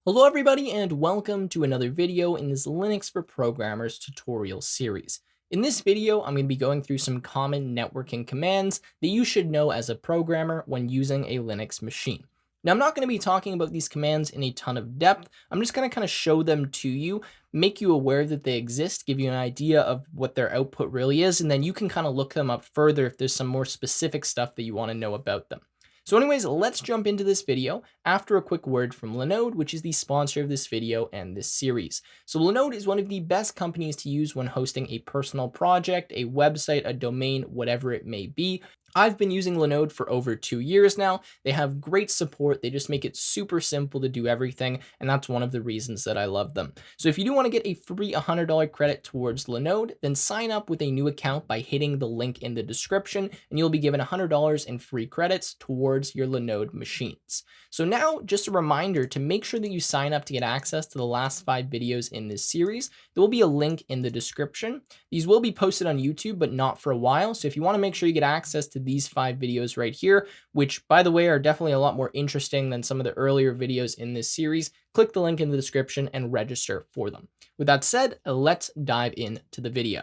Hello everybody and welcome to another video in this Linux for Programmers tutorial series. In this video, I'm going to be going through some common networking commands that you should know as a programmer when using a Linux machine. Now, I'm not going to be talking about these commands in a ton of depth. I'm just going to kind of show them to you, make you aware that they exist, give you an idea of what their output really is, and then you can kind of look them up further if there's some more specific stuff that you want to know about them. So anyways, let's jump into this video after a quick word from Linode, which is the sponsor of this video and this series. So Linode is one of the best companies to use when hosting a personal project, a website, a domain, whatever it may be. I've been using Linode for over 2 years now. They have great support. They just make it super simple to do everything, and that's one of the reasons that I love them. So if you do want to get a free $100 credit towards Linode, then sign up with a new account by hitting the link in the description, and you'll be given $100 in free credits towards your Linode machines. So now, just a reminder to make sure that you sign up to get access to the last 5 videos in this series. There will be a link in the description. These will be posted on YouTube, but not for a while. So if you want to make sure you get access to these 5 videos right here, which by the way are definitely a lot more interesting than some of the earlier videos in this series, click the link in the description and register for them. With that said, let's dive into the video.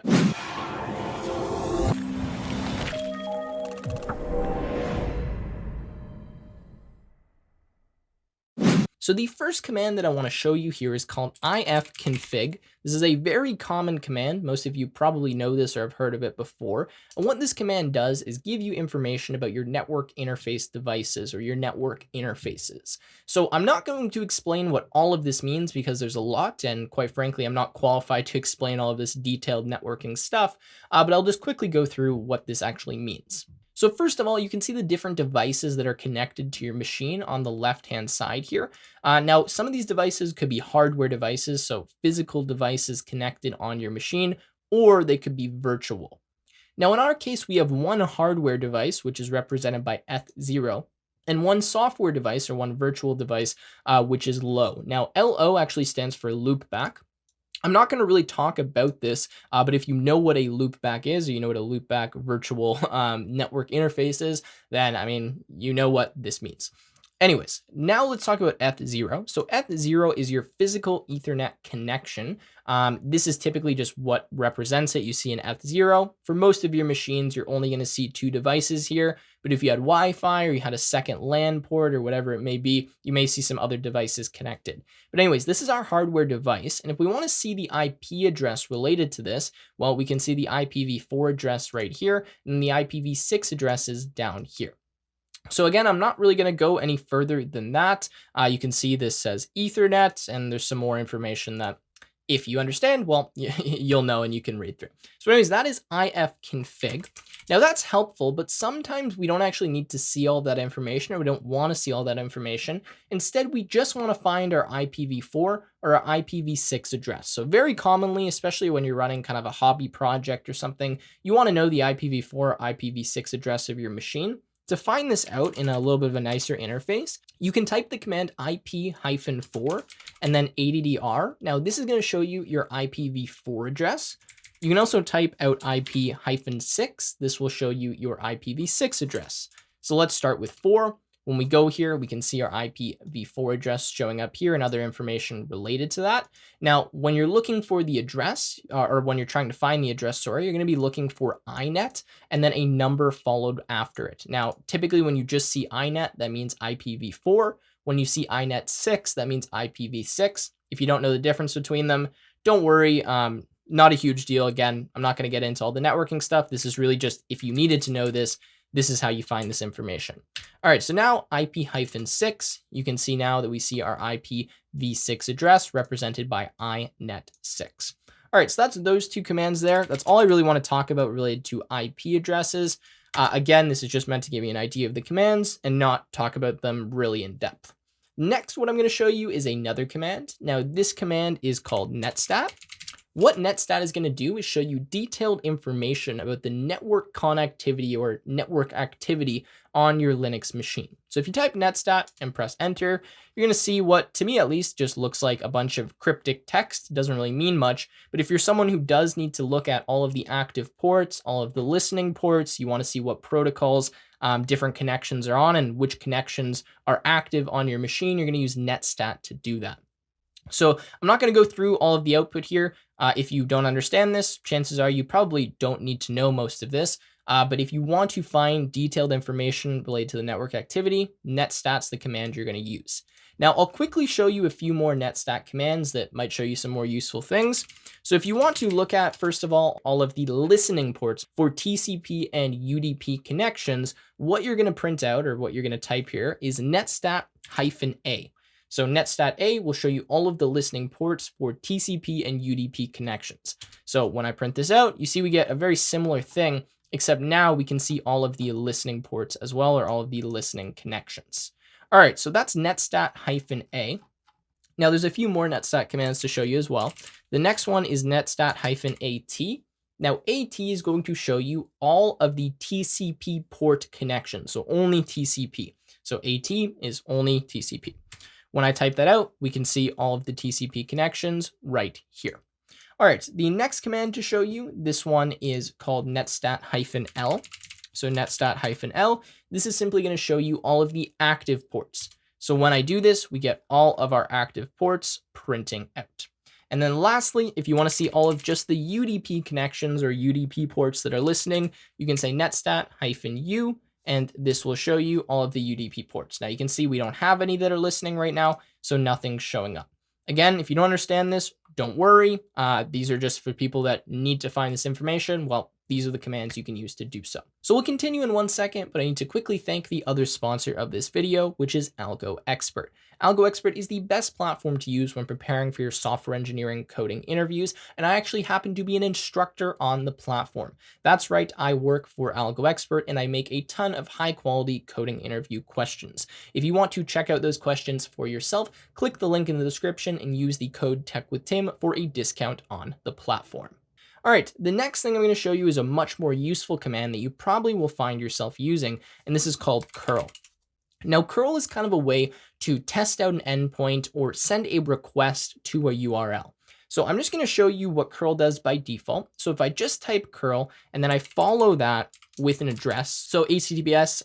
So the first command that I want to show you here is called ifconfig. This is a very common command. Most of you probably know this or have heard of it before. And what this command does is give you information about your network interface devices or your network interfaces. So I'm not going to explain what all of this means because there's a lot, and quite frankly, I'm not qualified to explain all of this detailed networking stuff, but I'll just quickly go through what this actually means. So first of all, you can see the different devices that are connected to your machine on the left-hand side here. Now, some of these devices could be hardware devices, so physical devices connected on your machine, or they could be virtual. Now, in our case, we have one hardware device, which is represented by Eth0, and one software device or one virtual device, which is LO. Now, LO actually stands for loopback. I'm not going to really talk about this, but if you know what a loopback is, or you know what a loopback virtual network interface is, then, I mean, you know what this means. Anyways, now let's talk about Eth0. So Eth0 is your physical Ethernet connection. This is typically just what represents it. You see an Eth0. For most of your machines, you're only going to see 2 devices here. But if you had Wi-Fi or you had a second LAN port or whatever it may be, you may see some other devices connected. But anyways, this is our hardware device. And if we want to see the IP address related to this, well, we can see the IPv4 address right here, and the IPv6 address is down here. So again, I'm not really going to go any further than that. You can see this says Ethernet, and there's some more information that if you understand, well, you'll know and you can read through. So anyways, that is ifconfig. Now that's helpful, but sometimes we don't actually need to see all that information, or we don't want to see all that information. Instead, we just want to find our IPv4 or our IPv6 address. So very commonly, especially when you're running kind of a hobby project or something, you want to know the IPv4 or IPv6 address of your machine. To find this out in a little bit of a nicer interface, you can type the command IP-4 and then ADDR. Now this is going to show you your IPv4 address. You can also type out IP-6. This will show you your IPv6 address. So let's start with 4. When we go here, we can see our IPv4 address showing up here and other information related to that. Now, when you're looking for the address, or when you're trying to find the address, sorry, you're going to be looking for INET and then a number followed after it. Now, typically when you just see INET, that means IPv4. When you see INET 6, that means IPv6. If you don't know the difference between them, don't worry. Not a huge deal. Again, I'm not going to get into all the networking stuff. This is really just if you needed to know this, this is how you find this information. All right, so now IP-6, you can see now that we see our IPv6 address represented by INET6. All right, so that's those 2 commands there. That's all I really want to talk about related to IP addresses. Again, this is just meant to give you an idea of the commands and not talk about them really in depth. Next, what I'm going to show you is another command. Now, this command is called netstat. What netstat is going to do is show you detailed information about the network connectivity or network activity on your Linux machine. So if you type netstat and press enter, you're going to see what, to me at least, just looks like a bunch of cryptic text. It doesn't really mean much, but if you're someone who does need to look at all of the active ports, all of the listening ports, you want to see what protocols different connections are on and which connections are active on your machine, you're going to use netstat to do that. So I'm not going to go through all of the output here. If you don't understand this, chances are you probably don't need to know most of this. But if you want to find detailed information related to the network activity, netstat's the command you're going to use. Now, I'll quickly show you a few more netstat commands that might show you some more useful things. So if you want to look at, first of all of the listening ports for TCP and UDP connections, what you're going to print out, or what you're going to type here, is netstat-a. So netstat A will show you all of the listening ports for TCP and UDP connections. So when I print this out, you see we get a very similar thing, except now we can see all of the listening ports as well, or all of the listening connections. All right, so that's netstat-a. Now there's a few more netstat commands to show you as well. The next one is netstat-at. Now AT is going to show you all of the TCP port connections, so only TCP. So AT is only TCP. When I type that out, we can see all of the TCP connections right here. All right, the next command to show you, this one is called netstat-l. So netstat-l, this is simply going to show you all of the active ports. So when I do this, we get all of our active ports printing out. And then lastly, if you want to see all of just the UDP connections or UDP ports that are listening, you can say netstat-u, and this will show you all of the UDP ports. Now you can see we don't have any that are listening right now, so nothing's showing up. Again, if you don't understand this, don't worry. These are just for people that need to find this information. Well, these are the commands you can use to do so. So we'll continue in 1 second, but I need to quickly thank the other sponsor of this video, which is AlgoExpert. AlgoExpert is the best platform to use when preparing for your software engineering coding interviews, and I actually happen to be an instructor on the platform. That's right, I work for AlgoExpert, and I make a ton of high-quality coding interview questions. If you want to check out those questions for yourself, click the link in the description and use the code TechWithTim for a discount on the platform. All right, the next thing I'm going to show you is a much more useful command that you probably will find yourself using, and this is called curl. Now, curl is kind of a way to test out an endpoint or send a request to a URL. So I'm just going to show you what curl does by default. So if I just type curl and then I follow that with an address, so https :/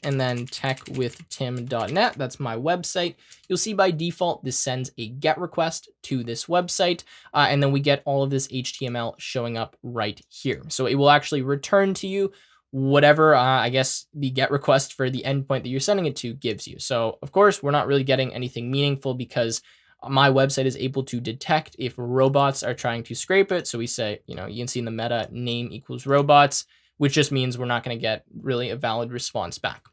and then techwithtim.net, that's my website, you'll see by default this sends a GET request to this website, and then we get all of this HTML showing up right here. So it will actually return to you whatever, I guess, the GET request for the endpoint that you're sending it to gives you. So of course, we're not really getting anything meaningful because my website is able to detect if robots are trying to scrape it. So we say, you can see in the meta name equals robots, which just means we're not going to get really a valid response back.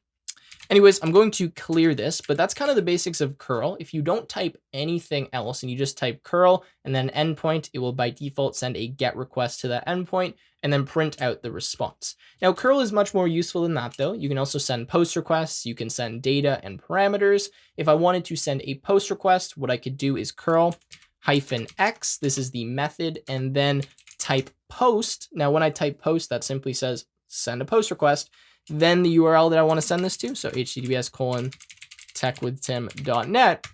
Anyways, I'm going to clear this, but that's kind of the basics of curl. If you don't type anything else and you just type curl and then endpoint, it will by default send a GET request to that endpoint and then print out the response. Now, curl is much more useful than that, though. You can also send post requests. You can send data and parameters. If I wanted to send a post request, what I could do is curl -x. This is the method, and then type post. Now, when I type post, that simply says send a post request. Then the URL that I want to send this to, so https :techwithtim.net,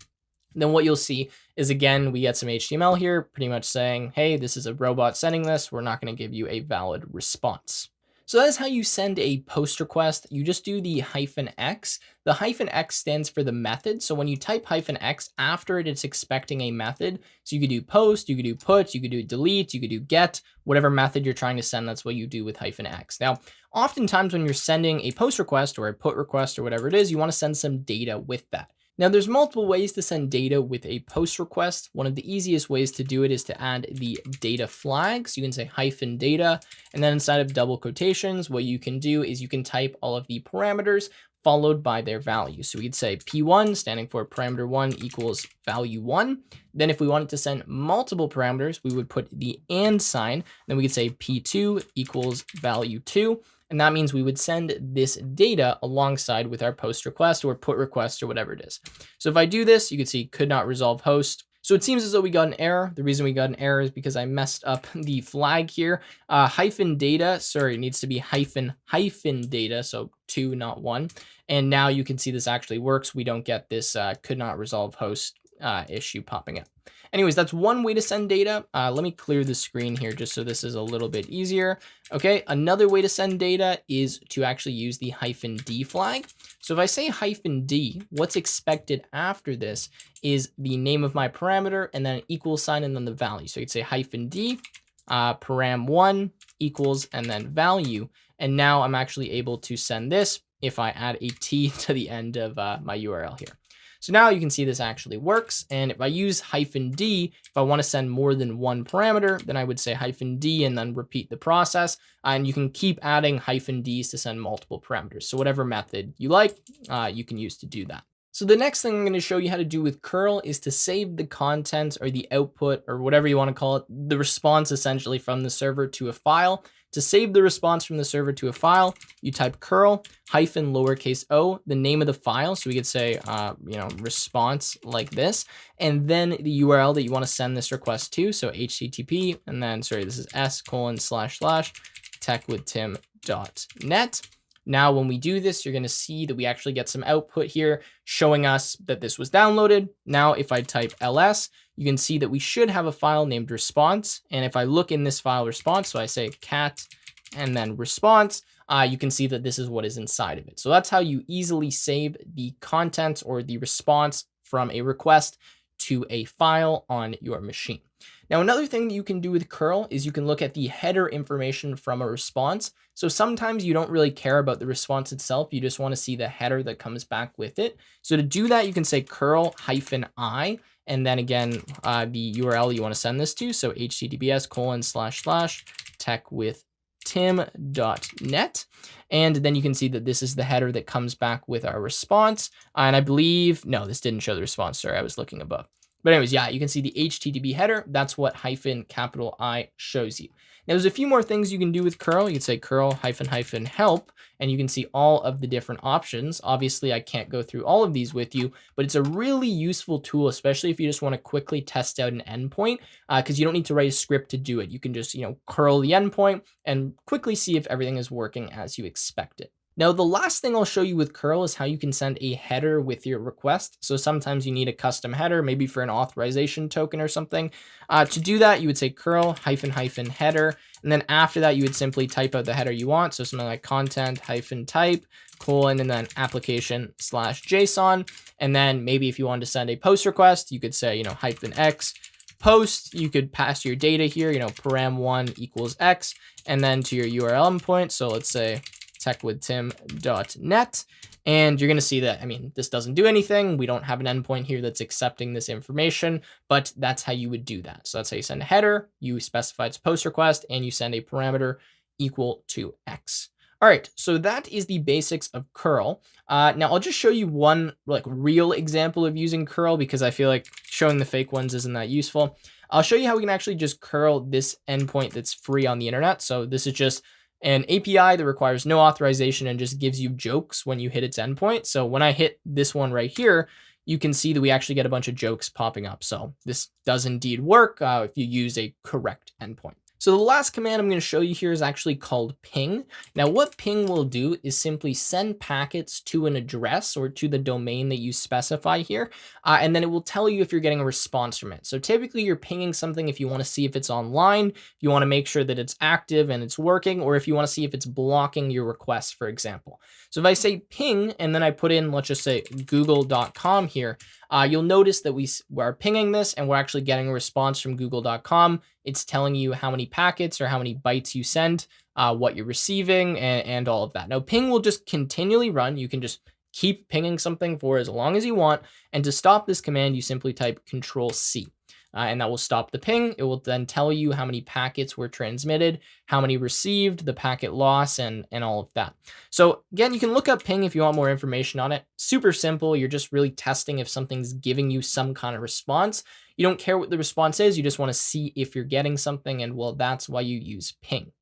then what you'll see is, again, we get some HTML here pretty much saying, hey, this is a robot sending this. We're not going to give you a valid response. So that is how you send a post request. You just do the -x. The -x stands for the method. So when you type -x after it, it's expecting a method. So you could do post, you could do put, you could do delete, you could do get, whatever method you're trying to send, that's what you do with -x. Now, oftentimes when you're sending a post request or a put request or whatever it is, you want to send some data with that. Now, there's multiple ways to send data with a post request. One of the easiest ways to do it is to add the data flag. So you can say -data, and then inside of double quotations, what you can do is you can type all of the parameters followed by their value. So we'd say P1 standing for parameter 1 equals value 1. Then if we wanted to send multiple parameters, we would put the and sign. Then we could say P2 equals value 2. And that means we would send this data alongside with our post request or put request or whatever it is. So if I do this, you can see could not resolve host. So it seems as though we got an error. The reason we got an error is because I messed up the flag here. -data, sorry, it needs to be -data, so 2, not 1. And now you can see this actually works. We don't get this could not resolve host issue popping up. Anyways, that's one way to send data. Let me clear the screen here just so this is a little bit easier. Okay, another way to send data is to actually use the -d flag. So if I say -d, what's expected after this is the name of my parameter and then an equal sign and then the value. So you'd say -d, param1 equals and then value. And now I'm actually able to send this if I add a t to the end of my URL here. So now you can see this actually works. And if I use -d, if I want to send more than one parameter, then I would say -d and then repeat the process. And you can keep adding -ds to send multiple parameters. So whatever method you like, you can use to do that. So the next thing I'm going to show you how to do with curl is to save the content or the output or whatever you want to call it, the response essentially from the server to a file. To save the response from the server to a file, you type curl -o, the name of the file. So we could say, response like this, and then the URL that you want to send this request to. So HTTP, and then, this is s://techwithtim.net. Now, when we do this, you're going to see that we actually get some output here showing us that this was downloaded. Now, if I type ls, you can see that we should have a file named response. And if I look in this file response, so I say cat and then response, you can see that this is what is inside of it. So that's how you easily save the content or the response from a request to a file on your machine. Now, another thing that you can do with curl is you can look at the header information from a response. So sometimes you don't really care about the response itself. You just want to see the header that comes back with it. So to do that, you can say curl -i, and then again, the URL you want to send this to. So https://techwithtim.net. And then you can see that this is the header that comes back with our response. And I believe, no, this didn't show the response. Sorry, I was looking above. But anyways, yeah, you can see the HTTP header. That's what -I shows you. Now, there's a few more things you can do with curl. You can say curl -help, and you can see all of the different options. Obviously, I can't go through all of these with you, but it's a really useful tool, especially if you just want to quickly test out an endpoint, because you don't need to write a script to do it. You can just, curl the endpoint and quickly see if everything is working as you expect it. Now, the last thing I'll show you with curl is how you can send a header with your request. So sometimes you need a custom header, maybe for an authorization token or something. To do that, you would say curl -header. And then after that, you would simply type out the header you want. So something like content -type, and then application/JSON. And then maybe if you wanted to send a post request, you could say, -x post. You could pass your data here, param1 equals x, and then to your URL endpoint. So let's say techwithtim.net. And you're going to see that, this doesn't do anything. We don't have an endpoint here that's accepting this information, but that's how you would do that. So that's how you send a header, you specify its post request, and you send a parameter equal to x. All right, so that is the basics of curl. Now I'll just show you one real example of using curl because I feel like showing the fake ones isn't that useful. I'll show you how we can actually just curl this endpoint that's free on the internet. So this is just an API that requires no authorization and just gives you jokes when you hit its endpoint. So when I hit this one right here, you can see that we actually get a bunch of jokes popping up. So this does indeed work if you use a correct endpoint. So the last command I'm going to show you here is actually called ping. Now what ping will do is simply send packets to an address or to the domain that you specify here, and then it will tell you if you're getting a response from it. So typically you're pinging something if you want to see if it's online, if you want to make sure that it's active and it's working, or if you want to see if it's blocking your request, for example. So if I say ping and then I put in, let's just say google.com here, you'll notice that we are pinging this and we're actually getting a response from google.com. It's telling you how many packets or how many bytes you send, what you're receiving, and all of that. Now, ping will just continually run. You can just keep pinging something for as long as you want. And to stop this command, you simply type Control-C. And that will stop the ping. It will then tell you how many packets were transmitted, how many received, the packet loss, and all of that. So again, you can look up ping if you want more information on it. Super simple. You're just really testing if something's giving you some kind of response. You don't care what the response is. You just want to see if you're getting something. And well, that's why you use ping.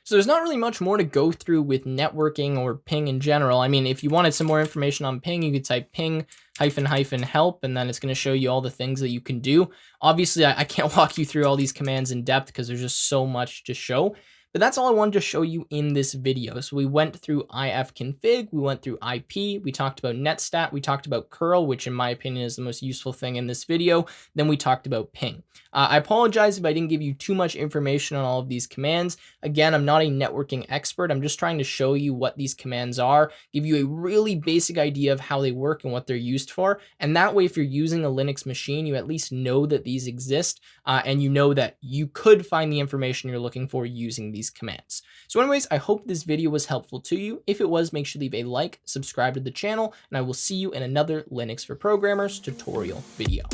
So there's not really much more to go through with networking or ping in general. If you wanted some more information on ping, you could type ping -help, and then it's going to show you all the things that you can do. Obviously, I can't walk you through all these commands in depth because there's just so much to show. But that's all I wanted to show you in this video. So we went through ifconfig, we went through IP, we talked about netstat, we talked about curl, which in my opinion is the most useful thing in this video. Then we talked about ping. I apologize if I didn't give you too much information on all of these commands. Again, I'm not a networking expert. I'm just trying to show you what these commands are, give you a really basic idea of how they work and what they're used for. And that way, if you're using a Linux machine, you at least know that these exist and you know that you could find the information you're looking for using these commands. So anyways, I hope this video was helpful to you. If it was, make sure to leave a like, subscribe to the channel, and I will see you in another Linux for Programmers tutorial video.